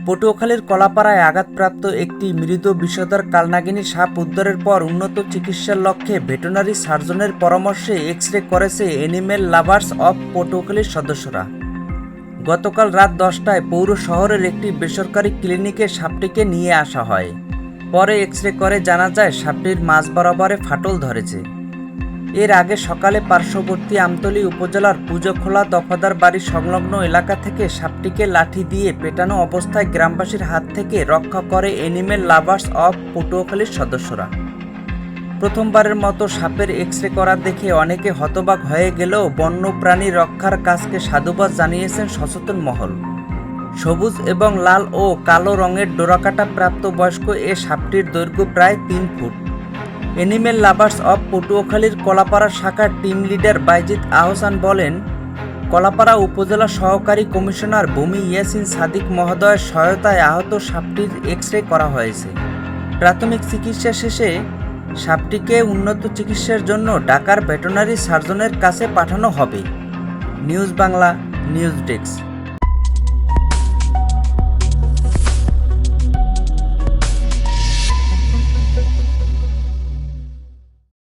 পটুয়াখালীর কলাপাড়ায় আঘাতপ্রাপ্ত একটি মৃত বিষধর কালনাগিনী সাপ উদ্ধারের পর উন্নত চিকিৎসার লক্ষ্যে ভেটেরিনারি সার্জনের পরামর্শে এক্স-রে করেছে অ্যানিমেল লাভার্স অব পটুয়াখালীর সদস্যরা। গতকাল রাত 10টায় পৌর শহরের একটি বেসরকারি ক্লিনিকে সাপটিকে নিয়ে আসা হয়। পরে এক্স-রে করে জানা যায় সাপটির মাঝ বরাবরে ফাটল ধরেছে। এর আগে সকালে পার্শ্ববর্তী আমতলী উপজেলার পুজোখোলা দফাদার বাড়ি সংলগ্ন এলাকা থেকে সাপটিকে লাঠি দিয়ে পেটানো অবস্থায় গ্রামবাসীর হাত থেকে রক্ষা করে অ্যানিমেল লাভার্স অব পটুয়াখালীর সদস্যরা। প্রথমবারের মতো সাপের এক্স-রে করা দেখে অনেকে হতবাক হয়ে গেলেও বন্যপ্রাণী রক্ষার কাজকে সাধুবাদ জানিয়েছেন সচেতন মহল। সবুজ এবং লাল ও কালো রঙের ডোরাকাটা প্রাপ্তবয়স্ক এ সাপটির দৈর্ঘ্য প্রায় 3 ফুট। অ্যানিমেল লাভার্স অব পটুয়াখালীর কলাপাড়া শাখার টিম লিডার বাইজিদ আহসান বলেন, কলাপাড়া উপজেলা সহকারী কমিশনার ভূমি ইয়াসিন সাদিক মহোদয়ের সহায়তায় আহত সাপটির এক্স-রে করা হয়েছে। প্রাথমিক চিকিৎসা শেষে সাপটিকে উন্নত চিকিৎসার জন্য ঢাকার ভেটেরিনারি সার্জনের কাছে পাঠানো হবে। News Bangla news desk.